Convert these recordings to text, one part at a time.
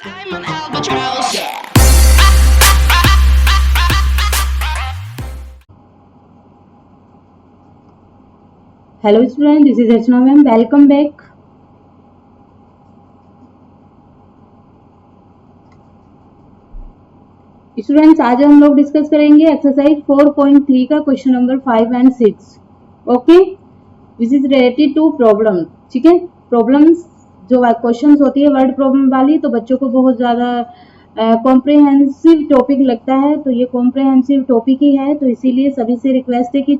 Hello student, this is Archana ma'am, welcome back. Students, आज हम लोग डिस्कस करेंगे एक्सरसाइज 4.3 का question number 5 and 6। Okay, this is related to problem. ठीक है, प्रॉब्लम्स जो क्वेश्चंस होती है वर्ड प्रॉब्लम वाली, तो बच्चों को बहुत ज्यादा कॉम्प्रिहेंसिव टॉपिक लगता है, तो ये कॉम्प्रिहेंसिव टॉपिक ही है। तो इसीलिए सभी से रिक्वेस्ट है कि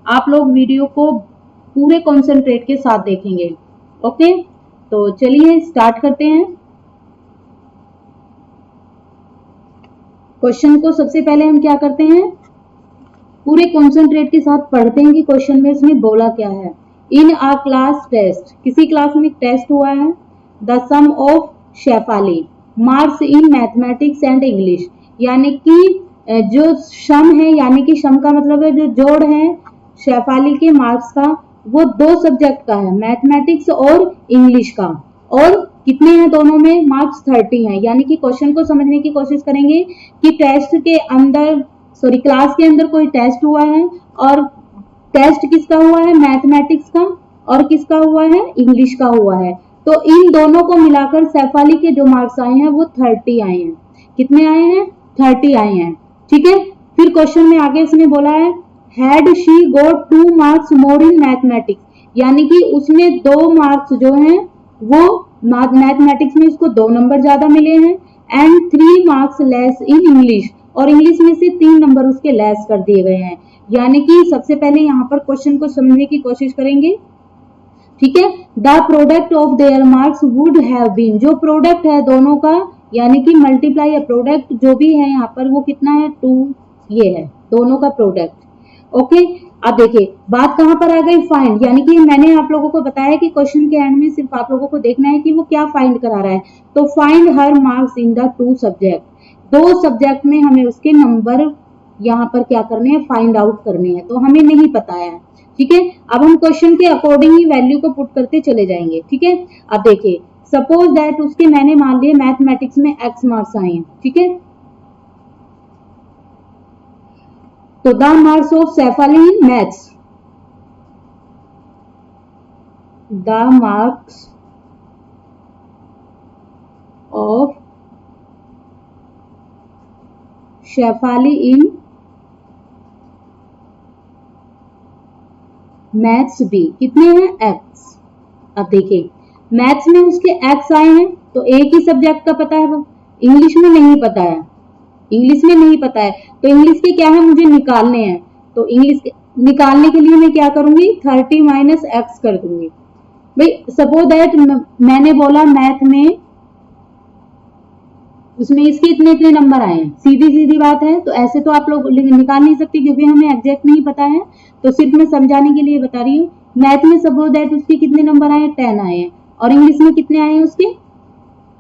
आप लोग वीडियो को पूरे कॉन्सेंट्रेट के साथ देखेंगे। ओके, तो चलिए स्टार्ट करते हैं। क्वेश्चन को सबसे पहले हम क्या करते हैं, पूरे कॉन्सेंट्रेट के साथ पढ़ते हैं कि क्वेश्चन में इसने बोला क्या है। इन आ क्लास टेस्ट, किसी क्लास में टेस्ट हुआ है। The sum of Shefali marks in mathematics and English, यानी कि जो सम है, यानी कि सम का मतलब है जो जोड़ है शेफाली के मार्क्स का, वो 2 सब्जेक्ट का है, मैथमेटिक्स और इंग्लिश का। और कितने हैं दोनों में, मार्क्स 30 हैं। यानी कि क्वेश्चन को समझने की कोशिश करेंगे कि टेस्ट के अंदर, सॉरी क्लास के अंदर कोई टेस्ट हुआ है, और टेस्ट किसका हुआ है, मैथमेटिक्स का, और किसका हुआ है, इंग्लिश का हुआ है। तो इन दोनों को मिलाकर शेफाली के जो मार्क्स आए हैं वो 30 आए हैं। कितने आए हैं, 30 आए हैं। ठीक है, फिर क्वेश्चन में आगे इसने बोला है had she got 2 marks more in mathematics, यानी कि उसने 2 मार्क्स जो हैं वो मैथमेटिक्स में इसको 2 नंबर ज्यादा मिले हैं, and 3 marks less in English, और इंग्लिश में से 3 नंबर उसके लेस कर दिए गए हैं। यानी कि सबसे पहले यहाँ पर क्वेश्चन को समझने की कोशिश करेंगे। ठीक है, the product of their marks would have been, जो प्रोडक्ट है दोनों का, यानी कि मल्टीप्लाई या प्रोडक्ट जो भी है यहाँ पर वो कितना है, 2, ये है दोनों का प्रोडक्ट। ओके, अब देखिए बात कहां पर आ गई, फाइंड। यानी कि मैंने आप लोगों को बताया कि क्वेश्चन के एंड में सिर्फ आप लोगों को देखना है कि वो क्या फाइंड करा रहा है। तो find her marks in the 2 subject, 2 subject में हमें उसके नंबर यहाँ पर क्या करने हैं, फाइंड आउट करने हैं। तो हमें नहीं पता है। ठीक है, अब हम क्वेश्चन के अकॉर्डिंग ही वैल्यू को पुट करते चले जाएंगे। ठीक है, अब देखिए सपोज दैट उसके मैंने मान लिए मैथमेटिक्स में x मार्क्स आए हैं। ठीक है, तो the marks of Shefali in maths, the marks of Shefali in maths भी कितने हैं, x। अब देखिए मैथ्स में उसके x आए हैं, तो एक ही सब्जेक्ट का पता है, वो इंग्लिश में नहीं पता है, इंग्लिश में नहीं पता है। तो इंग्लिश के क्या है, मुझे निकालने हैं। तो इंग्लिश निकालने के लिए मैं क्या करूंगी, 30 माइनस x कर दूंगी। भाई सपोज दैट मैंने बोला मैथ में उसमें इसके इतने इतने नंबर आए हैं, सीधी सीधी बात है। तो ऐसे तो आप लोग निकाल नहीं सकते क्योंकि हमें एग्जैक्ट नहीं पता है, तो सिर्फ मैं समझाने के लिए बता रही हूँ। मैथ में सपोज दैट उसके कितने नंबर आए, 10 आए हैं, और इंग्लिश में कितने आए हैं उसके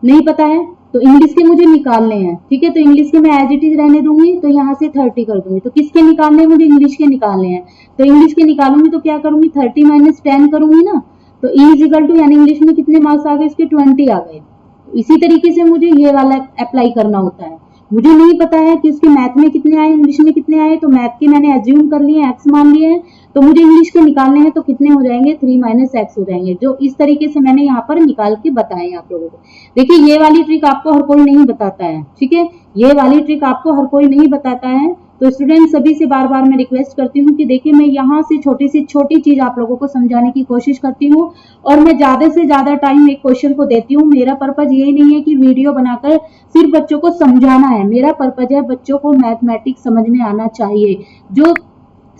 नहीं पता है, तो इंग्लिश के मुझे निकालने हैं। ठीक है, तो इंग्लिश के मैं एज इट इज रहने दूंगी, तो यहाँ से 30 कर दूंगी। तो किसके निकालने हैं, मुझे इंग्लिश के निकालने हैं। तो इंग्लिश के निकालूंगी तो क्या करूंगी, 30 माइनस 10 करूंगी ना। तो ई इज इक्वल टू, यानी इंग्लिश में कितने मार्क्स आ गए इसके, 20 आ गए। इसी तरीके से मुझे ये वाला अप्लाई करना होता है। मुझे नहीं पता है कि उसके मैथ में कितने आए, इंग्लिश में कितने आए, तो मैथ के मैंने एज्यूम कर लिए, एक्स मान लिए हैं। तो मुझे इंग्लिश के निकालने हैं, तो कितने हो जाएंगे, 3 माइनस एक्स हो जाएंगे, जो इस तरीके से मैंने यहाँ पर निकाल के बताए आप लोगों को। देखिए ये वाली ट्रिक आपको हर कोई नहीं बताता है। ठीक है, ये वाली ट्रिक आपको हर कोई नहीं बताता है। तो स्टूडेंट सभी से बार बार मैं रिक्वेस्ट करती हूँ कि देखिए मैं यहाँ से छोटी सी छोटी चीज आप लोगों को समझाने की कोशिश करती हूँ, और मैं ज्यादा से ज्यादा टाइम एक क्वेश्चन को देती हूँ। मेरा पर्पज यही नहीं है कि वीडियो बनाकर सिर्फ बच्चों को समझाना है, मेरा पर्पज है बच्चों को मैथमेटिक्स समझ में आना चाहिए। जो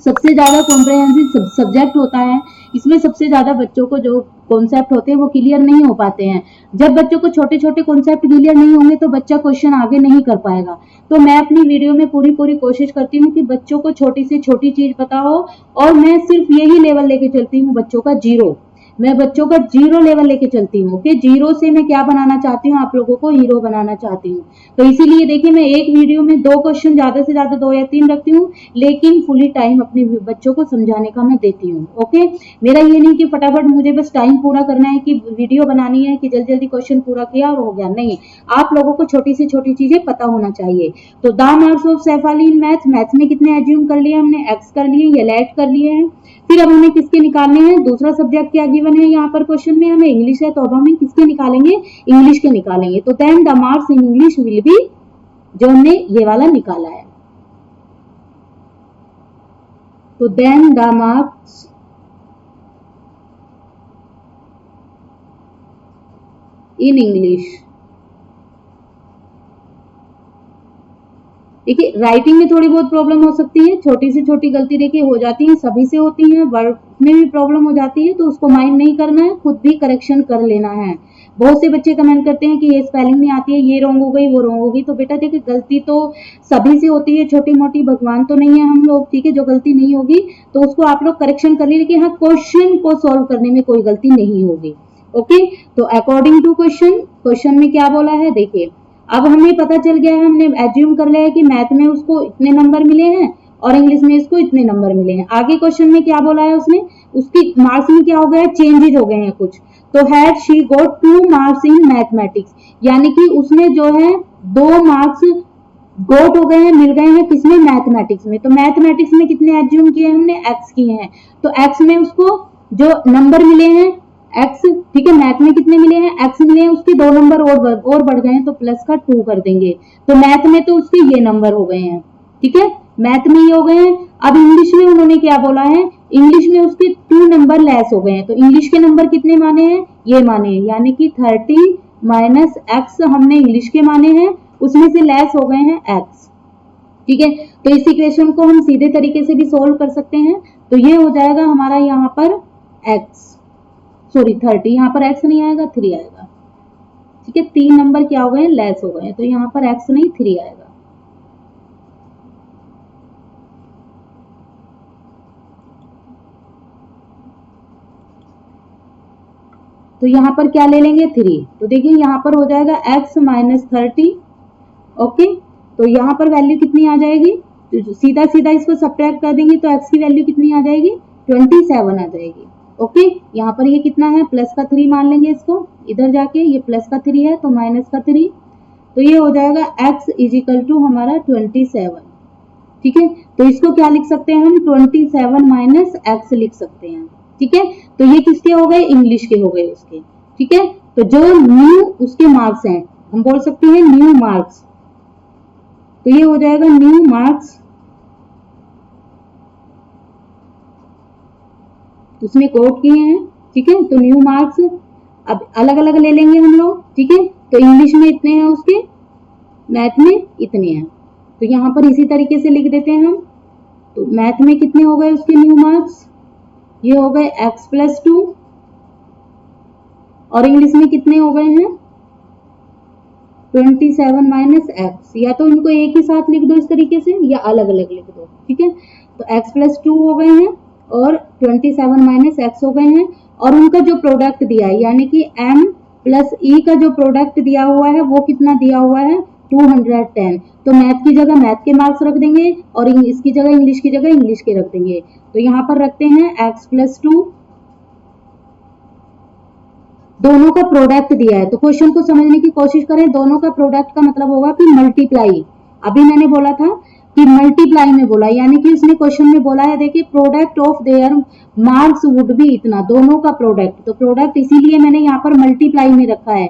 सबसे ज्यादा कॉम्प्रिहेंसिव सब्जेक्ट होता है, इसमें सबसे ज्यादा बच्चों को जो कॉन्सेप्ट होते हैं वो क्लियर नहीं हो पाते हैं। जब बच्चों को छोटे छोटे कॉन्सेप्ट क्लियर नहीं होंगे तो बच्चा क्वेश्चन आगे नहीं कर पाएगा। तो मैं अपनी वीडियो में पूरी कोशिश करती हूँ कि बच्चों को छोटी से छोटी चीज पता हो, और मैं सिर्फ यही लेवल लेके चलती हूँ बच्चों का 0। मैं बच्चों का 0 लेवल लेके चलती हूँ। ओके, 0 से मैं क्या बनाना चाहती हूँ, आप लोगों को हीरो बनाना चाहती हूँ। तो इसीलिए देखिए मैं एक वीडियो में 2 क्वेश्चन, ज्यादा से ज्यादा 2 या 3 रखती हूँ, लेकिन फुली टाइम अपने बच्चों को समझाने का मैं देती हूँ। ओके, मेरा ये नहीं कि फटाफट मुझे बस टाइम पूरा करना है, कि वीडियो बनानी है, कि जल्दी जल्दी क्वेश्चन पूरा किया और हो गया, नहीं। आप लोगों को छोटी से छोटी चीजें पता होना चाहिए। तो the marks of Shefali in maths में कितने एज्यूम कर लिए हमने, एक्स कर लिए, ये लेट कर लिए हैं। फिर अब हमें किसके निकालने हैं, दूसरा सब्जेक्ट क्या गिवन है यहाँ पर क्वेश्चन में, हमें इंग्लिश है, तो अब हमें किसके निकालेंगे, इंग्लिश के निकालेंगे। तो then the marks in English will be, जो हमने ये वाला निकाला है, तो then the marks in English. देखिए राइटिंग में थोड़ी बहुत प्रॉब्लम हो सकती है, छोटी से छोटी गलती देखिए हो जाती है, सभी से होती है, वर्ड में भी प्रॉब्लम हो जाती है, तो उसको माइंड नहीं करना है, खुद भी करेक्शन कर लेना है। बहुत से बच्चे कमेंट करते हैं कि ये स्पेलिंग नहीं आती है, ये रॉन्ग हो गई, वो रॉन्ग हो गई। तो बेटा देखिए गलती तो सभी से होती है, छोटी मोटी, भगवान तो नहीं है हम लोग, ठीक है। जो गलती नहीं होगी तो उसको आप लोग करेक्शन कर लीजिए, हाँ क्वेश्चन को सोल्व करने में कोई गलती नहीं होगी। ओके, तो अकॉर्डिंग टू क्वेश्चन में क्या बोला है देखिए, अब हमें पता चल गया है, हमने एज्यूम कर लिया है कि मैथ में उसको इतने नंबर मिले हैं और इंग्लिश में इसको इतने नंबर मिले हैं। आगे क्वेश्चन में क्या बोला है उसने, उसकी मार्क्स में क्या हो गया है, चेंजेज हो गए हैं कुछ। तो had she got 2 marks in mathematics, यानी कि उसने जो है 2 मार्क्स गोट हो गए हैं, मिल गए हैं, किसमें, मैथमेटिक्स में। तो मैथमेटिक्स में कितने एज्यूम किए हमने, एक्स किए हैं। तो एक्स में उसको जो नंबर मिले हैं एक्स, ठीक है, मैथ में कितने मिले हैं, एक्स मिले हैं, उसके 2 नंबर और बढ़ गए हैं, तो प्लस का 2 कर देंगे। तो मैथ में तो उसके ये नंबर हो गए हैं, ठीक है, मैथ में ये हो गए हैं। अब इंग्लिश में उन्होंने क्या बोला है, इंग्लिश में उसके 2 नंबर लेस हो गए हैं। तो इंग्लिश के नंबर कितने माने हैं, ये माने हैं, यानी कि 30 माइनस एक्स हमने इंग्लिश के माने हैं, उसमें से लेस हो गए हैं एक्स, ठीक है। तो इस इक्वेशन को हम सीधे तरीके से भी सोल्व कर सकते हैं। तो ये हो जाएगा हमारा यहाँ पर एक्स, सॉरी 30, यहाँ पर एक्स नहीं आएगा, 3 आएगा, ठीक है। 3 नंबर क्या हो गए, लेस हो गए हैं, तो यहाँ पर एक्स नहीं 3 आएगा। तो यहाँ पर क्या ले लेंगे, 3। तो देखिए यहाँ पर हो जाएगा एक्स माइनस 30। ओके, तो यहाँ पर वैल्यू कितनी आ जाएगी, तो सीधा सीधा इसको सब्ट्रैक्ट कर देंगे, तो एक्स की वैल्यू कितनी आ जाएगी, 27 आ जाएगी। ओके, यहाँ पर ये कितना है, प्लस का 3 मान लेंगे इसको, इधर जाके ये प्लस का 3 है तो माइनस का 3, तो ये हो जाएगा x इज इक्वल टू हमारा 27, ठीक है। तो इसको क्या लिख सकते हैं हम, 27 माइनस एक्स लिख सकते हैं, ठीक है। तो ये किसके हो गए, इंग्लिश के हो गए उसके, ठीक है। तो जो न्यू उसके मार्क्स हैं, हम बोल सकते हैं न्यू मार्क्स, तो ये हो जाएगा न्यू मार्क्स, उसमें कोट किए हैं, ठीक है। तो न्यू मार्क्स अब अलग अलग ले लेंगे हम लोग, ठीक है। तो इंग्लिश में इतने हैं उसके, मैथ में इतने हैं, तो यहाँ पर इसी तरीके से लिख देते हैं हम। तो मैथ में कितने हो गए उसके न्यू मार्क्स, ये हो गए x प्लस 2, और इंग्लिश में कितने हो गए हैं, 27 माइनस एक्स। या तो इनको एक ही साथ लिख दो इस तरीके से, या अलग अलग लिख दो, ठीक है। तो x प्लस 2 हो गए हैं और 27 माइनस एक्स हो गए हैं, और उनका जो प्रोडक्ट दिया है, यानी कि m प्लस e का जो प्रोडक्ट दिया हुआ है वो कितना दिया हुआ है, 210। तो मैथ की जगह मैथ के मार्क्स रख देंगे, और इसकी जगह इंग्लिश की जगह इंग्लिश के रख देंगे। तो यहाँ पर रखते हैं x प्लस 2, दोनों का प्रोडक्ट दिया है, तो क्वेश्चन को समझने की कोशिश करें। दोनों का प्रोडक्ट का मतलब होगा कि मल्टीप्लाई, अभी मैंने बोला था कि मल्टीप्लाई में बोला, यानी कि उसने क्वेश्चन में बोला है, देखिए product of their marks would be इतना, दोनों का प्रोडक्ट, तो प्रोडक्ट इसीलिए मैंने यहाँ पर मल्टीप्लाई में रखा है।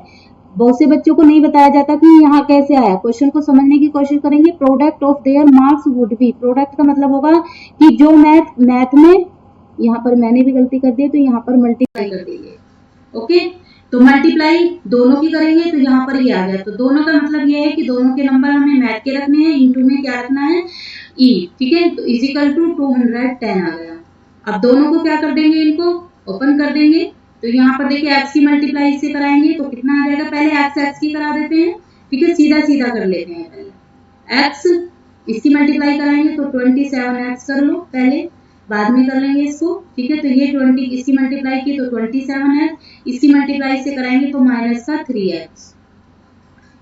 बहुत से बच्चों को नहीं बताया जाता कि यहाँ कैसे आया, क्वेश्चन को समझने की कोशिश करेंगे। Product of their marks would be, product का मतलब होगा कि जो मैथ में, यहाँ पर मैंने भी गलती कर दी, तो यहाँ पर मल्टीप्लाई कर देंगे, ओके। तो मल्टीप्लाई दोनों की करेंगे, तो यहाँ पर ये आ गया। तो दोनों का मतलब ये है कि दोनों के नंबर हमें मैथ के रखने हैं, इनटू में क्या रखना है, ई, ठीक है। तो इजिकल टू 210 आ गया। अब दोनों को क्या कर देंगे, इनको ओपन कर देंगे। तो यहाँ पर देखिए एक्स की मल्टीप्लाई इससे कराएंगे तो कितना आ जाएगा, पहले एक्स की करा देते हैं, ठीक है, सीधा सीधा कर लेते हैं। पहले एक्स इसकी मल्टीप्लाई कराएंगे तो 27x कर लो पहले, बाद में कर लेंगे इसको, ठीक है। तो ये 20 इसकी मल्टीप्लाई की तो 27 है, इसकी मल्टीप्लाई से कराएंगे तो माइनस का 3x,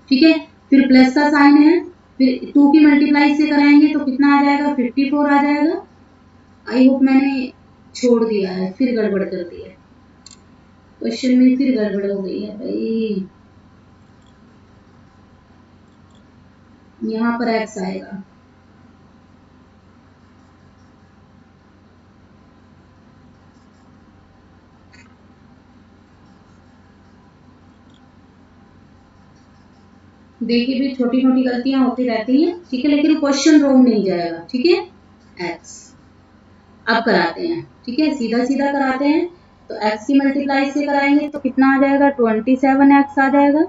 ठीक है। फिर प्लस का साइन है, फिर 2 की मल्टीप्लाई से कराएंगे तो कितना आ जाएगा, 54 आ जाएगा। आई होप मैंने छोड़ दिया है, फिर गड़बड़ कर दी है क्वेश्चन में, फिर गड़बड़ हो गई है भाई। यहाँ पर x आएगा, देखिए भी छोटी छोटी गलतियां होती रहती हैं, ठीक है, लेकिन क्वेश्चन रॉन्ग नहीं जाएगा, ठीक है। x अब कराते हैं, ठीक है, सीधा सीधा कराते हैं। तो x की मल्टीप्लाई से कराएंगे तो कितना आ जाएगा, 27x आ जाएगा।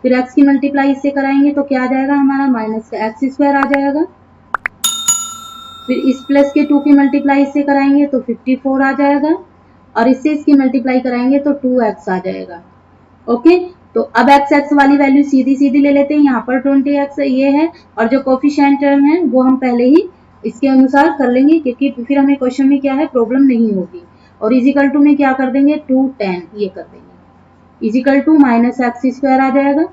फिर x की मल्टीप्लाई से कराएंगे तो क्या आ जाएगा हमारा, माइनस का x² आ जाएगा। फिर इस प्लस के 2 की मल्टीप्लाई से कराएंगे तो 54 आ जाएगा, और इससे इसकी मल्टीप्लाई कराएंगे तो 2x आ जाएगा। ओके, तो अब x वाली वैल्यू सीधी सीधी ले लेते हैं, यहाँ पर 20x ये है, और जो कोफिशिएंट टर्म है वो हम पहले ही इसके अनुसार कर लेंगे, क्योंकि फिर हमें क्वेश्चन में क्या है, प्रॉब्लम नहीं होगी। और इजिकल टू में क्या कर देंगे, 210 ये कर देंगे, इजिकल टू माइनस x² आ जाएगा।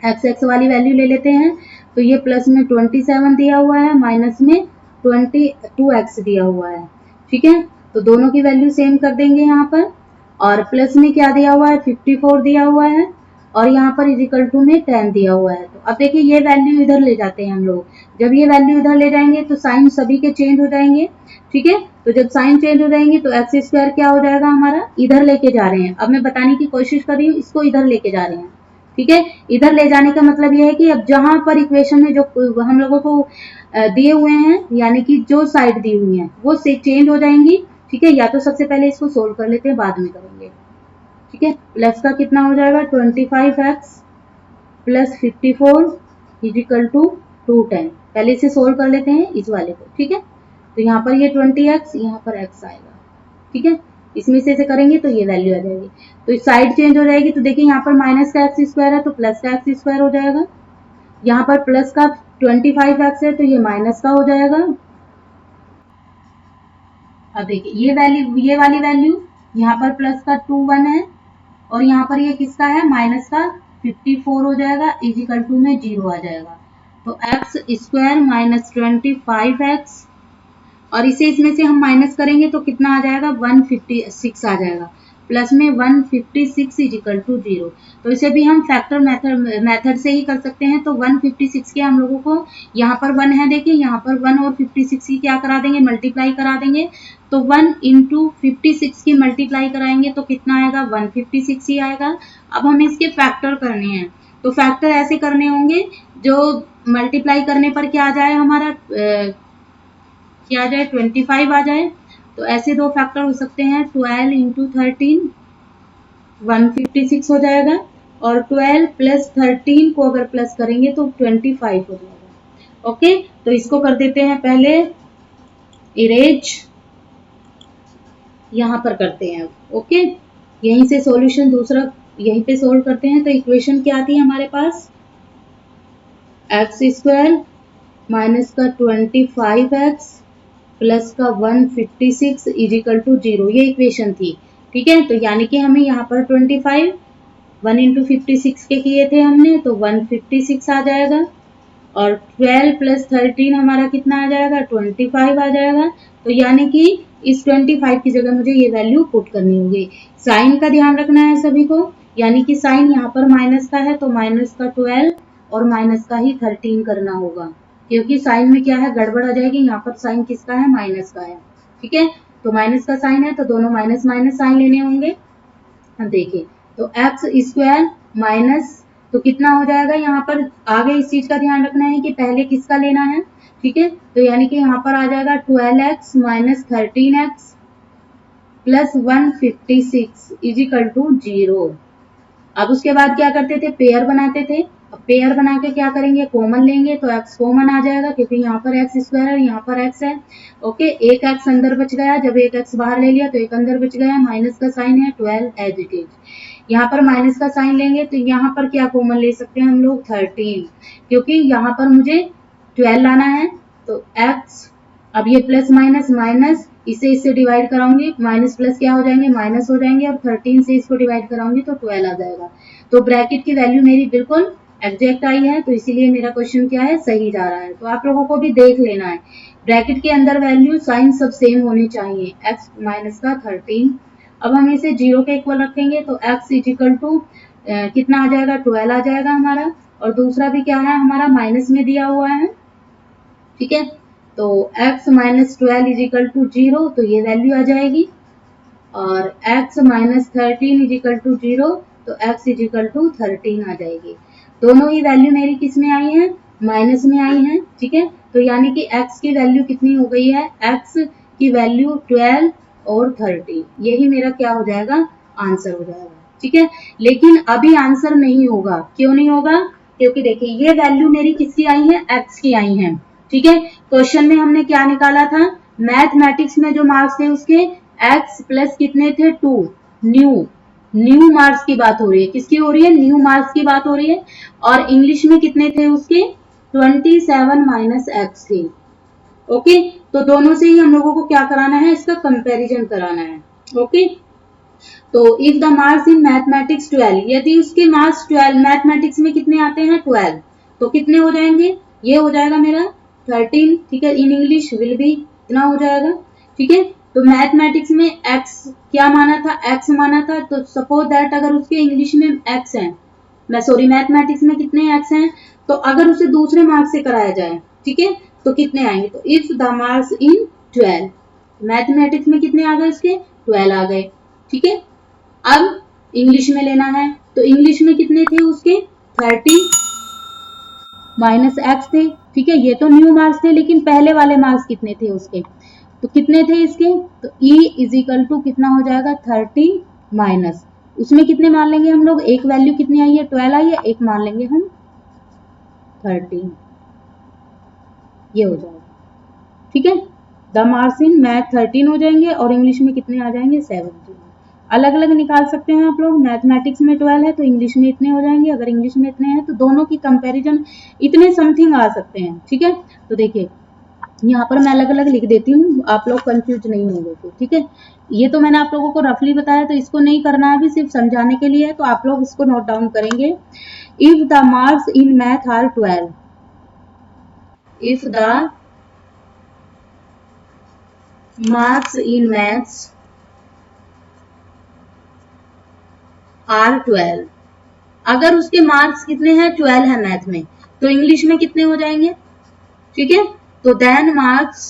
x वाली वैल्यू ले लेते हैं, तो ये प्लस में 27 दिया हुआ है, माइनस में 22x दिया हुआ है, ठीक है। तो दोनों की वैल्यू सेम कर देंगे यहाँ पर, और प्लस में क्या दिया हुआ है, 54 दिया हुआ है, और यहाँ पर इजिकल टू में 10 दिया हुआ है। तो अब देखिए ये वैल्यू इधर ले जाते हैं हम लोग, जब ये वैल्यू इधर ले जाएंगे तो साइन सभी के चेंज हो जाएंगे, ठीक है। तो जब साइन चेंज हो जाएंगे तो x² क्या हो जाएगा हमारा, इधर लेके जा रहे हैं। अब मैं बताने की कोशिश कर रही हूँ, इसको इधर लेके जा रहे हैं, ठीक है। इधर ले जाने का मतलब ये है कि अब जहां पर इक्वेशन में जो हम लोगों को दिए हुए हैं, यानी कि जो साइड दी हुई है वो से चेंज हो जाएंगी, ठीक है। या तो सबसे पहले इसको सोल्व कर लेते हैं, बाद में करेंगे, ठीक है। प्लस का कितना हो जाएगा, 25x प्लस 54 इजिकल टू 210। पहले इसे सोल्व कर लेते हैं इस वाले को, ठीक है। तो यहाँ पर ये 20x, यहाँ पर x आएगा, ठीक है। इसमें से करेंगे तो ये वैल्यू आ जाएगी, तो साइड चेंज हो जाएगी। तो देखिए यहाँ पर माइनस का x² है तो प्लस का x² हो जाएगा, यहाँ पर प्लस का 25x है तो ये माइनस का हो जाएगा। अब देखिए ये वाली वैल्यू, यहाँ पर प्लस का 21 है, और यहाँ पर ये किसका है, माइनस का 54 हो जाएगा, इजिकल टू में 0 आ जाएगा। तो x² माइनस 25x, और इसे इसमें से हम माइनस करेंगे तो कितना आ जाएगा, 156 आ जाएगा, प्लस में 156 इजिकल टू 0। तो इसे भी हम फैक्टर मेथड से ही कर सकते हैं। तो 156 के हम लोगों को, यहाँ पर 1 है, देखिए यहाँ पर 1 और 56 की क्या करा देंगे, मल्टीप्लाई करा देंगे। तो 1 इंटू 56 की मल्टीप्लाई कराएंगे तो कितना आएगा, 156 ही आएगा। अब हमें इसके फैक्टर करने हैं, तो फैक्टर ऐसे करने होंगे जो मल्टीप्लाई करने पर क्या आ जाए हमारा, क्या आ जाए, 25 आ जाए। तो ऐसे दो फैक्टर हो सकते हैं, 12 इंटू 13 156 हो जाएगा, और 12 प्लस 13 को अगर प्लस करेंगे तो 25 हो जाएगा। ओके, तो इसको कर देते हैं पहले इरेज, यहाँ पर करते हैं। ओके, यहीं से सॉल्यूशन दूसरा यहीं पे सोल्व करते हैं। तो इक्वेशन क्या आती है हमारे पास, x² माइनस का 25x प्लस का 156 इजिकल टू 0, ये इक्वेशन थी, ठीक है। तो यानी कि हमें यहाँ पर 25 1 इंटू 56 के किए थे हमने, तो 156 आ जाएगा, और 12 प्लस 13 हमारा कितना आ जाएगा, 25 आ जाएगा। तो यानी कि इस 25 की जगह मुझे ये वैल्यू पुट करनी होगी। साइन का ध्यान रखना है सभी को, यानी कि साइन यहाँ पर माइनस का है तो माइनस का 12 और माइनस का ही 13 करना होगा, क्योंकि साइन में क्या है, गड़बड़ आ जाएगी। यहाँ पर साइन किसका है, माइनस का है, ठीक है। तो माइनस का साइन है तो दोनों माइनस माइनस साइन लेने होंगे। अब देखिए, तो x² माइनस, तो कितना हो जाएगा, यहाँ पर आगे इस चीज का ध्यान रखना है कि पहले किसका लेना है, ठीक है। तो यानी कि यहाँ पर आ जाएगा 12x minus 13x plus 156 is equal to 0। अब उसके बाद क्या करते थे, पेयर बनाते थे। अब पेयर बना के क्या करेंगे, कॉमन लेंगे, तो x कॉमन आ जाएगा, क्योंकि यहाँ पर x² है और यहाँ पर x है। ओके, एक x अंदर बच गया, जब एक x बाहर ले लिया तो एक अंदर बच गया, माइनस का साइन है, 12 एज इट इज। यहाँ पर माइनस का साइन लेंगे तो यहाँ पर क्या कॉमन ले सकते हैं हम लोग, 13, क्योंकि यहाँ पर मुझे 12 लाना है। तो x अब ये प्लस माइनस माइनस, इसे इससे डिवाइड कराऊंगी, माइनस प्लस क्या हो जाएंगे, माइनस हो जाएंगे, और 13 से इसको डिवाइड कराऊंगी तो 12 आ जाएगा। तो ब्रैकेट की वैल्यू मेरी बिल्कुल एग्जैक्ट आई है, तो इसीलिए मेरा क्वेश्चन क्या है, सही जा रहा है। तो आप लोगों को भी देख लेना है, ब्रैकेट के अंदर वैल्यू साइन सब सेम होनी चाहिए, x माइनस का 13। अब हम इसे 0 के इक्वल रखेंगे तो x इजिकल टू कितना आ जाएगा, 12 आ जाएगा हमारा, और दूसरा भी क्या है हमारा, माइनस में दिया हुआ है, ठीक है। तो x माइनस 12 इजिकल टू 0, तो ये वैल्यू आ जाएगी, और x माइनस 13 इजिकल टू 0, तो x इजिकल टू 13 आ जाएगी। दोनों ही वैल्यू मेरी किस में आई है, माइनस में आई है, ठीक है। तो यानी कि x की वैल्यू कितनी हो गई है, x की वैल्यू 12 और 30, यही मेरा क्या हो जाएगा, आंसर हो जाएगा, ठीक है। लेकिन अभी आंसर नहीं होगा, क्यों नहीं होगा, क्योंकि देखिए ये वैल्यू मेरी किसकी आई है, x की आई है, ठीक है। क्वेश्चन में हमने क्या निकाला था, मैथमेटिक्स में जो मार्क्स थे उसके x प्लस कितने थे, 2, न्यू मार्क्स की बात हो रही है, किसकी हो रही है, न्यू मार्क्स की बात हो रही है। और इंग्लिश में कितने थे उसके, 27 माइनस एक्स थे, ओके। तो दोनों से ही हम लोगों को क्या कराना है, इसका कंपैरिजन कराना है, ओके। तो if the marks in mathematics 12, यदि उसके मार्क्स 12 मैथमेटिक्स में कितने आते हैं, 12, तो कितने हो जाएंगे, ये हो जाएगा मेरा 13, ठीक है। इन इंग्लिश विल बी इतना हो जाएगा, ठीक है। तो मैथमेटिक्स में x क्या माना था, x माना था, तो सपोज दैट अगर उसके इंग्लिश में x है, मैं सॉरी मैथमेटिक्स में कितने x हैं, तो अगर उसे दूसरे मार्क्स से कराया जाए, ठीक है, तो कितने आएंगे, तो if the marks in 12, mathematics में कितने आ गए उसके, 12 आ गए, ठीक है। अब इंग्लिश में लेना है, तो इंग्लिश में कितने थे उसके, 30 माइनस एक्स थे, ठीक है। ये तो न्यू मार्क्स थे, लेकिन पहले वाले मार्क्स कितने थे उसके, तो कितने थे इसके, तो E इजिकल टू कितना हो जाएगा, 30 माइनस, उसमें कितने मान लेंगे हम लोग, एक वैल्यू कितनी आई है, 12 आई है, एक मान लेंगे हम 30, ये हो जाएगा, ठीक है। द मार्क्स इन मैथ 13 हो जाएंगे, और इंग्लिश में कितने आ जाएंगे, 17। अलग अलग निकाल सकते हैं आप लोग, मैथमेटिक्स में 12 है तो इंग्लिश में इतने हो जाएंगे, अगर इंग्लिश में इतने हैं तो दोनों की कंपैरिजन इतने समथिंग आ सकते हैं, ठीक है। तो देखिए यहाँ पर मैं अलग अलग लिख देती हूँ, आप लोग कंफ्यूज नहीं होंगे, ठीक है। ये तो मैंने आप लोगों को रफली बताया, तो इसको नहीं करना है, अभी सिर्फ समझाने के लिए है, तो आप लोग इसको नोट डाउन करेंगे। If the marks in math are 12, if the marks in maths are 12, अगर उसके मार्क्स कितने हैं, 12 है मैथ में, तो इंग्लिश में कितने हो जाएंगे, ठीक है। तो then marks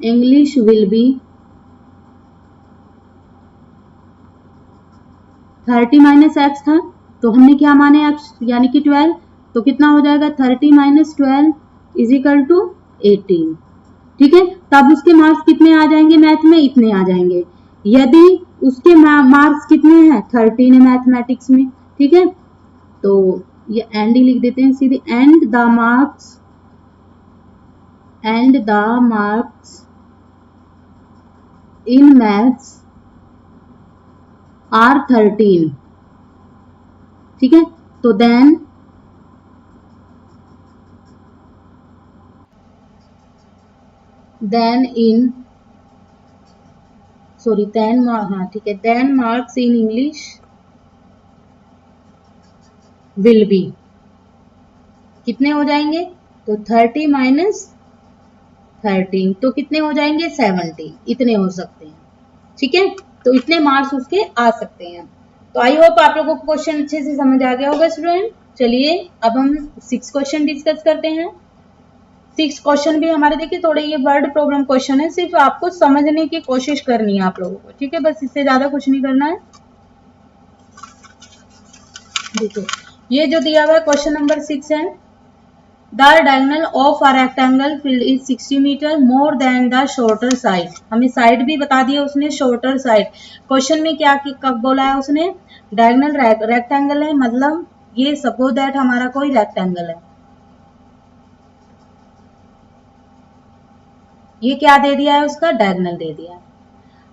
English will be 30 minus x था, तो हमने क्या माने एक्स यानी कि 12, तो कितना हो जाएगा 30 माइनस 12 इजिकल टू 18, ठीक है। तब उसके मार्क्स कितने आ जाएंगे मैथ में, इतने आ जाएंगे। यदि उसके मार्क्स कितने हैं, 13 है मैथमेटिक्स में, ठीक है। तो ये एंड ही लिख देते हैं सीधे, and the marks in maths are 13, ठीक है। तो देन इन सॉरी देन हाँ ठीक है, then marks in English will be कितने हो जाएंगे, तो 30 माइनस 13, तो कितने हो जाएंगे 70, इतने हो सकते हैं, ठीक है। तो इतने मार्क्स उसके आ सकते हैं। तो आई होप आप लोगों को क्वेश्चन अच्छे से समझ आ गया होगा स्टूडेंट। चलिए अब हम 6 क्वेश्चन डिस्कस करते हैं। 6 क्वेश्चन भी हमारे देखिए थोड़े ये वर्ड प्रॉब्लम क्वेश्चन है, सिर्फ आपको समझने की कोशिश करनी है आप लोगों को, ठीक है, बस इससे ज्यादा कुछ नहीं करना है। देखिए ये जो दिया हुआ है क्वेश्चन नंबर 6 है, the diagonal of a rectangle field is 60 metre more than the shorter side, हमें साइड भी बता दिया उसने, शॉर्टर साइड। क्वेश्चन में क्या कब बोला है उसने, डायगोनल रेक्टेंगल है, मतलब ये सपोज दैट हमारा कोई रेक्टेंगल है, ये क्या दे दिया है उसका, डायगोनल दे दिया है।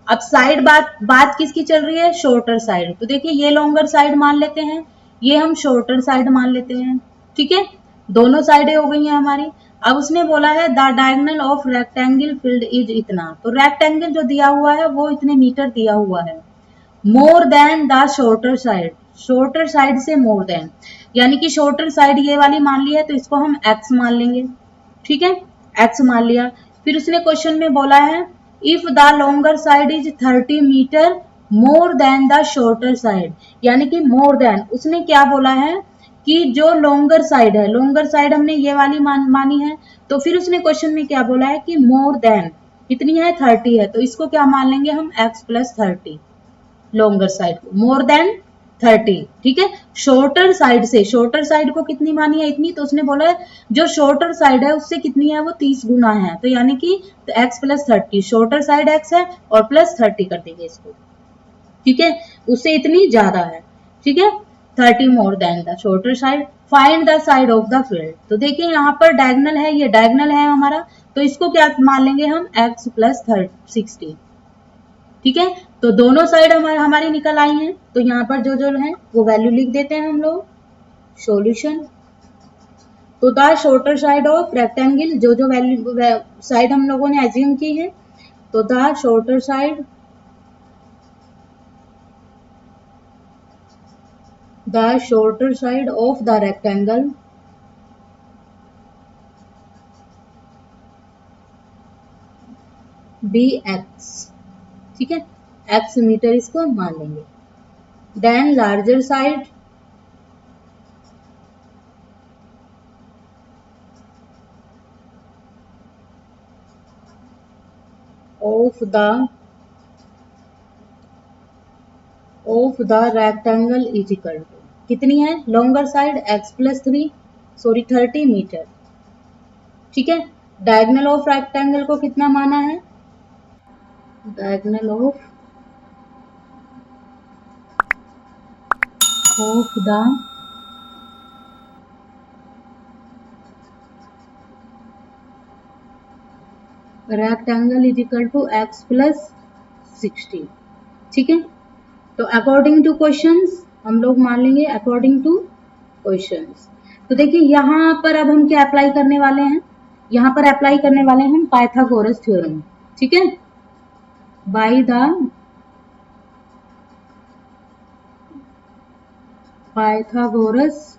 अब साइड बात किसकी चल रही है, शॉर्टर साइड। तो देखिए ये लॉन्गर साइड मान लेते हैं, ये हम शॉर्टर साइड मान लेते हैं, ठीक है। दोनों साइडें हो गई हैं हमारी। अब उसने बोला है the diagonal of rectangle field is इतना, तो रेक्टेंगल जो दिया हुआ है वो इतने मीटर दिया हुआ है, मोर than the shorter side, shorter side से मोर देन, यानी कि शॉर्टर साइड ये वाली मान ली है तो इसको हम x मान लेंगे, ठीक है, x मान लिया। फिर उसने क्वेश्चन में बोला है if the longer side is 30 metre more than the shorter side, यानी कि मोर देन, उसने क्या बोला है कि जो लॉन्गर साइड है, लॉन्गर साइड हमने ये वाली मानी है, तो फिर उसने क्वेश्चन में क्या बोला है कि मोर देन कितनी है, 30 है, तो इसको क्या मान लेंगे हम x प्लस 30, लॉन्गर साइड को मोर देन 30, ठीक है। शॉर्टर साइड से, शॉर्टर साइड को कितनी मानी है, इतनी, तो उसने बोला है जो शॉर्टर साइड है उससे कितनी है, वो 30 गुना है, तो यानी कि तो x plus 30, shorter side x है और प्लस 30 कर देंगे इसको, ठीक है, उससे इतनी ज्यादा है, ठीक है, 30 मोर than the shorter side. Find the side of the field, तो देखिए यहाँ पर डायगोनल है, ये डायगोनल है हमारा, तो इसको क्या मान लेंगे हम x प्लस 60, ठीक है। तो दोनों साइड हमारी निकल आई हैं, तो यहाँ पर जो जो है वो वैल्यू लिख देते हैं हम लोग। सॉल्यूशन, तो the shorter side of rectangle, जो जो वैल्यू साइड हम लोगों ने एज्यूम की है, तो the shorter side, the shorter side of the rectangle be x, ठीक है, x मीटर इसको मान लेंगे। Then larger side of the rectangle is equal to, कितनी है longer side x plus 30 metre, ठीक है। डायगोनल ऑफ रेक्टेंगल को कितना माना है, diagonal of the rectangle is equal to x plus 60, ठीक है। तो अकॉर्डिंग टू क्वेश्चंस हम लोग मान लेंगे, अकॉर्डिंग टू क्वेश्चंस। तो देखिए यहाँ पर अब हम क्या अप्लाई करने वाले हैं, यहाँ पर अप्लाई करने वाले हैं हम पाइथागोरस थ्योरम, ठीक है, बाय द पाइथागोरस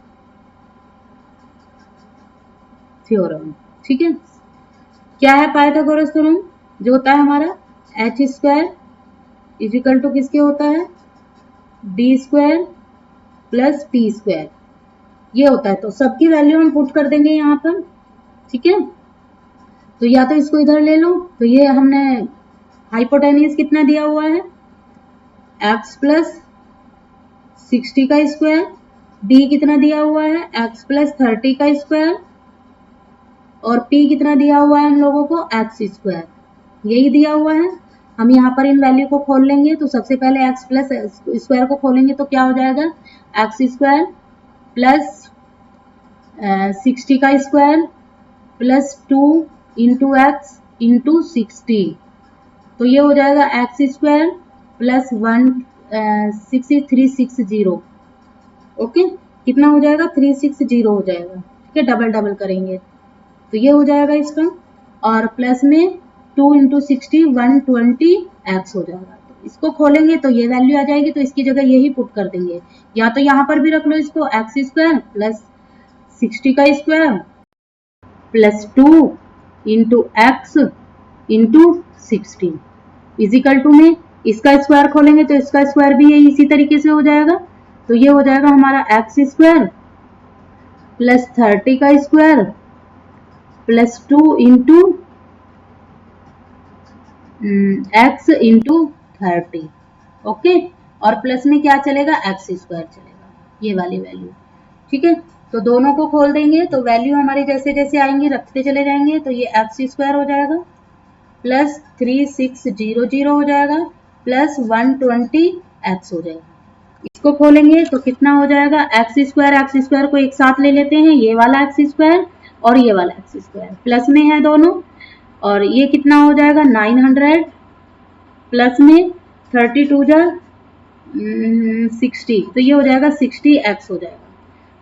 थ्योरम, ठीक है। क्या है पाइथागोरस थ्योरम, जो होता है हमारा h square is equal to किसके होता है, d square plus p square, ये होता है। तो सबकी वैल्यू हम पुट कर देंगे यहाँ पर, ठीक है। तो या तो इसको इधर ले लो, तो ये हमने हाइपोटेन्यूज कितना दिया हुआ है, x प्लस 60 का स्क्वायर, d कितना दिया हुआ है x प्लस 30 का स्क्वायर, और p कितना दिया हुआ है हम लोगों को x स्क्वायर, यही दिया हुआ है। हम यहाँ पर इन वैल्यू को खोल लेंगे, तो सबसे पहले x प्लस स्क्वायर को खोलेंगे तो क्या हो जाएगा, x स्क्वायर प्लस 60 का square plus 2 into x into 60, तो ये हो जाएगा x स्क्वायर प्लस 360, ओके, कितना हो जाएगा 360 हो जाएगा, ठीक है, डबल डबल करेंगे तो ये हो जाएगा इसका, और प्लस में 2 इंटू 60 120x हो जाएगा। तो इसको खोलेंगे तो ये वैल्यू आ जाएगी, तो इसकी जगह यही पुट कर देंगे, या तो यहाँ पर भी रख लो इसको x स्क्वायर प्लस 60 का square plus 2 into x into 60 equal to में इसका स्क्वायर खोलेंगे तो इसका स्क्वायर भी ये इसी तरीके से हो जाएगा, तो ये हो जाएगा हमारा एक्स स्क्वायर प्लस 30 का square plus 2 into x into 30, okay, और प्लस में क्या चलेगा एक्स स्क्वायर चलेगा, ये वाली वैल्यू, ठीक है। तो दोनों को खोल देंगे तो वैल्यू हमारी जैसे जैसे आएंगे रखते चले जाएंगे, तो ये एक्स स्क्वायर हो जाएगा प्लस 3600 हो जाएगा प्लस 120x हो जाएगा। इसको खोलेंगे तो कितना हो जाएगा, एक्स स्क्वायर को एक साथ ले लेते हैं, ये वाला एक्स स्क्वायर और ये वाला एक्स स्क्वायर प्लस में है दोनों, और ये कितना हो जाएगा 900 प्लस में 32 जा 60, तो ये हो जाएगा 60x हो जाएगा।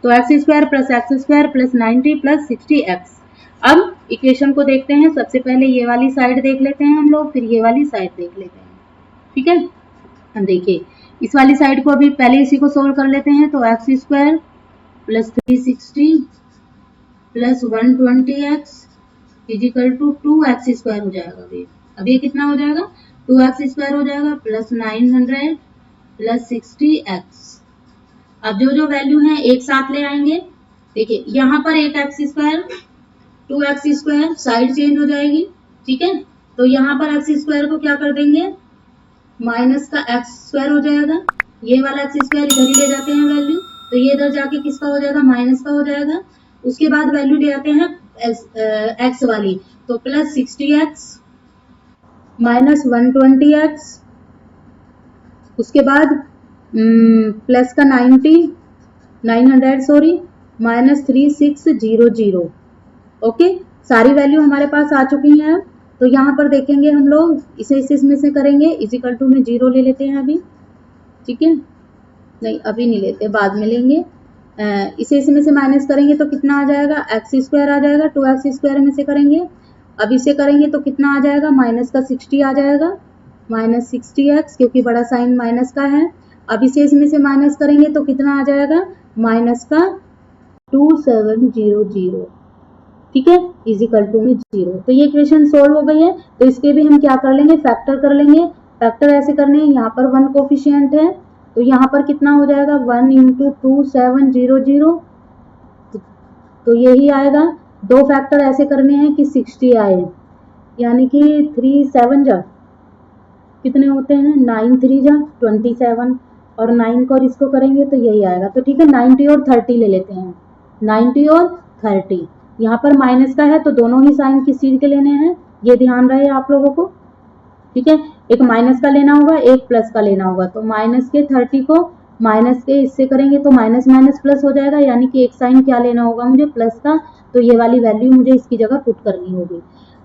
तो x square plus x square plus 90 plus 60x। अब इक्वेशन को देखते हैं। सबसे पहले ये वाली साइड देख लेते हैं हम लोग, फिर ये वाली साइड देख लेते हैं। ठीक है, हम देखिए इस वाली साइड को अभी पहले इसी को सोल्व कर लेते हैं। तो x square plus 360 plus 120x equal to 2x square हो जाएगा। अब ये कितना हो जाएगा, 2x स्क्वायर हो जाएगा प्लस 900 प्लस 60x। अब जो जो वैल्यू है एक साथ ले आएंगे। देखिए यहाँ पर एक x square 2x square side change हो जाएगी। ठीक है, तो यहाँ पर एक्स स्क्वायर को क्या कर देंगे, माइनस का एक्स स्क्वायर हो जाएगा। ये वाला एक्स स्क्वायर इधर ही ले जाते हैं वैल्यू, तो ये इधर जाके किसका हो जाएगा, माइनस का हो जाएगा। उसके बाद वैल्यू ले आते हैं एक्स वाली, तो प्लस 60x माइनस 120x, उसके बाद प्लस का 900 सॉरी माइनस 3600। ओके, सारी वैल्यू हमारे पास आ चुकी हैं। तो यहाँ पर देखेंगे हम लोग, इसे इसमें से करेंगे, इजिकल टू में 0 ले लेते हैं अभी। ठीक है, नहीं अभी नहीं लेते, बाद में लेंगे। इसे इसमें से माइनस करेंगे तो कितना आ जाएगा, एक्स स्क्वायर आ जाएगा। 2x स्क्वायर में से करेंगे, अब इसे करेंगे तो कितना आ जाएगा, माइनस का 60 आ जाएगा, माइनस 60x, क्योंकि बड़ा साइन माइनस का है। अब इसे इसमें से माइनस करेंगे तो कितना आ जाएगा, माइनस का 2700। ठीक है, इजिकल टू में 0। तो ये इक्वेशन सोल्व हो गई है। तो इसके भी हम क्या कर लेंगे, फैक्टर कर लेंगे। फैक्टर ऐसे करने हैं, यहाँ पर 1 कोफिशिएंट है, तो यहाँ पर कितना हो जाएगा, 1 × 2700, तो यही आएगा। दो फैक्टर ऐसे करने हैं कि 60 आए, यानी कि 3 7 जा कितने होते हैं, 9 3 जा 27, और 9 को और इसको करेंगे तो यही आएगा। तो ठीक है, 90 और 30 ले लेते हैं, 90 और 30। यहाँ पर माइनस का है तो दोनों ही साइन किस चीज के लेने हैं, ये ध्यान रहे आप लोगों को। ठीक है, एक माइनस का लेना होगा, एक प्लस का लेना होगा। तो माइनस के 30 को माइनस के इससे करेंगे तो माइनस माइनस प्लस हो जाएगा, यानी कि एक साइन क्या लेना होगा मुझे, प्लस का। तो ये वाली वैल्यू मुझे इसकी जगह पुट करनी होगी।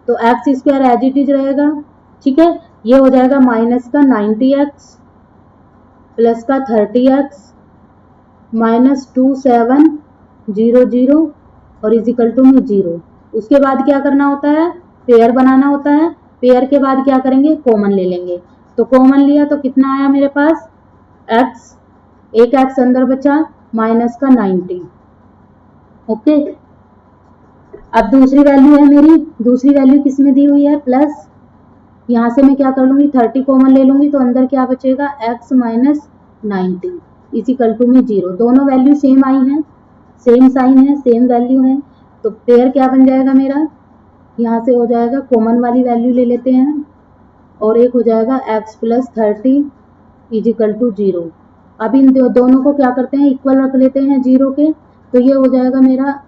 तो x square as it is रहेगा। ठीक है, ये हो जाएगा माइनस का 90x प्लस का 30x माइनस 2700 और इजिकल टू में 0। उसके बाद क्या करना होता है, पेयर बनाना होता है। पेयर के बाद क्या करेंगे, कॉमन ले लेंगे। तो कॉमन लिया तो कितना आया मेरे पास, x, एक x अंदर बचा, माइनस का 90। ओके, अब दूसरी वैल्यू है मेरी, दूसरी वैल्यू किस में दी हुई है, प्लस। यहाँ से मैं क्या कर लूंगी, 30 कॉमन ले लूंगी, तो अंदर क्या बचेगा, x माइनस 90 इजिकल टू में 0। दोनों वैल्यू सेम आई हैं, सेम साइन है, सेम वैल्यू है। तो पेयर क्या बन जाएगा मेरा, यहाँ से हो जाएगा, कॉमन वाली वैल्यू ले लेते हैं, और एक हो जाएगा x प्लस 30 इजिकल टू 0। अब इन दोनों को क्या करते हैं, इक्वल रख लेते हैं 0 के, तो ये हो जाएगा मेरा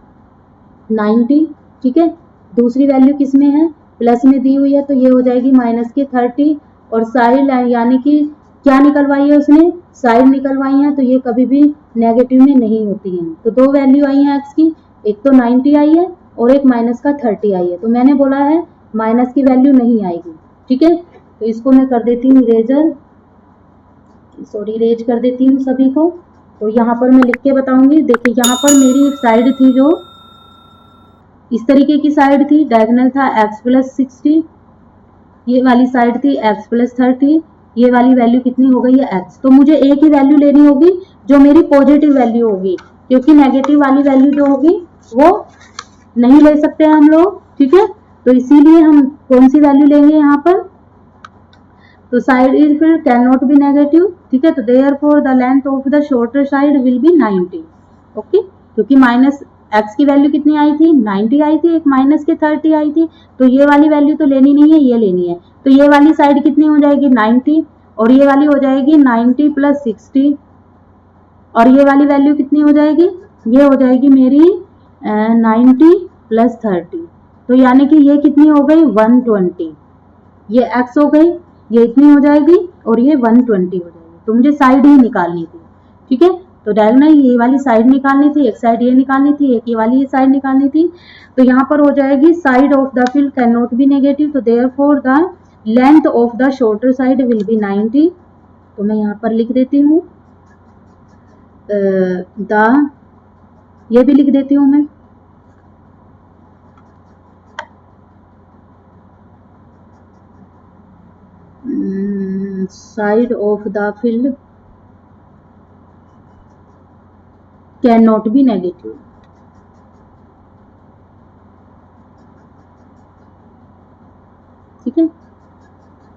90। ठीक है, दूसरी वैल्यू किस में है, प्लस में दी हुई है, तो ये हो जाएगी माइनस के 30, और साइड यानी कि क्या निकलवाई है उसने, साइड निकलवाई है, तो ये कभी भी नेगेटिव में नहीं होती हैं। तो दो वैल्यू आई है एक्स की, एक तो 90 आई है और एक माइनस का 30 आई है। तो मैंने बोला है माइनस की वैल्यू नहीं आएगी। ठीक है, तो इसको मैं कर देती हूँ इरेजर, सॉरी इरेज कर देती हूँ सभी को। तो यहाँ पर मैं लिख के बताऊंगी। देखिए यहाँ पर मेरी एक साइड थी जो इस तरीके की साइड थी, डायगोनल था x प्लस 60, ये वाली साइड थी x प्लस 30, ये वाली वैल्यू कितनी हो गई है x। तो मुझे एक ही वैल्यू लेनी होगी जो मेरी पॉजिटिव वैल्यू होगी, क्योंकि नेगेटिव वाली वैल्यू जो होगी वो नहीं ले सकते हम लोग। ठीक है, तो इसीलिए हम कौन सी वैल्यू लेंगे यहाँ पर, तो साइड इज फिर कैन नॉट बी नेगेटिव। ठीक है, तो therefore the length of the shorter side will be 90। Okay, क्योंकि माइनस x की वैल्यू कितनी आई थी, 90 आई थी, एक माइनस के 30 आई थी, तो ये वाली वैल्यू तो लेनी नहीं है, ये लेनी है। तो ये वाली साइड कितनी हो जाएगी, 90, और ये वाली हो जाएगी 90 प्लस 60, और ये वाली वैल्यू कितनी हो जाएगी, ये हो जाएगी मेरी 90 प्लस 30। तो यानी कि ये कितनी हो गई, 120। ये x हो गई, ये इतनी हो जाएगी, और ये 120 हो जाएगी। तो मुझे साइड ही निकालनी थी। ठीक है, तो डायगोनल ये वाली साइड निकालनी थी, एक साइड ये निकालनी थी, एक ये वाली ये साइड निकालनी थी। तो यहाँ पर हो जाएगी side of the field can not be negative, तो therefore the length of the shorter side will be 90, तो मैं यहाँ पर लिख देती हूँ द, ये भी लिख देती हूँ मैं, side of the field can not be negative. ठीक है,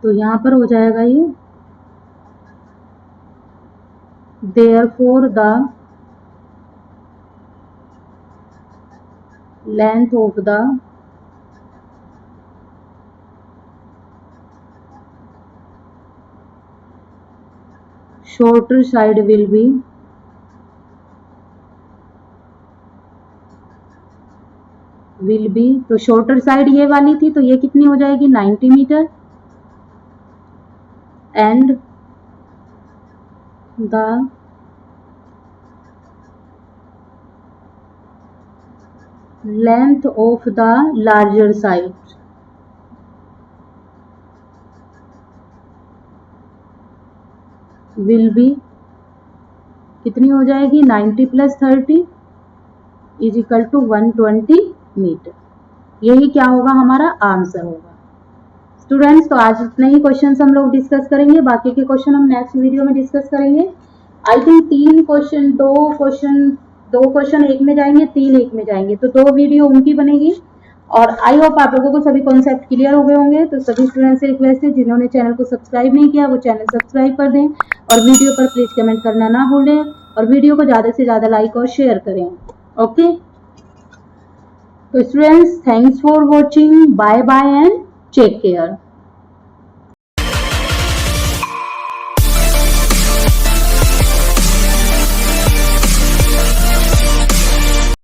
तो यहाँ पर हो जाएगा ये therefore the length of the shorter side will be तो शॉर्टर साइड ये वाली थी, तो ये कितनी हो जाएगी 90 metre, and the length of the larger side will be कितनी हो जाएगी 90 + 30 = 120 मीटर। यही क्या होगा, हमारा आंसर होगा। स्टूडेंट्स, तो आज इतने ही क्वेश्चंस हम लोग डिस्कस करेंगे, बाकी के क्वेश्चन हम नेक्स्ट वीडियो में डिस्कस करेंगे। आई थिंक दो क्वेश्चन एक में जाएंगे, 3 एक में जाएंगे, तो 2 वीडियो उनकी बनेगी। और आई होप आप लोगों को सभी कॉन्सेप्ट क्लियर हो गए होंगे। तो सभी स्टूडेंट्स से रिक्वेस्ट है, जिन्होंने चैनल को सब्सक्राइब नहीं किया वो चैनल सब्सक्राइब कर दें, और वीडियो पर प्लीज कमेंट करना ना भूलें, और वीडियो को ज्यादा से ज्यादा लाइक और शेयर करें। ओके, तो students, thanks for watching, bye bye and take care.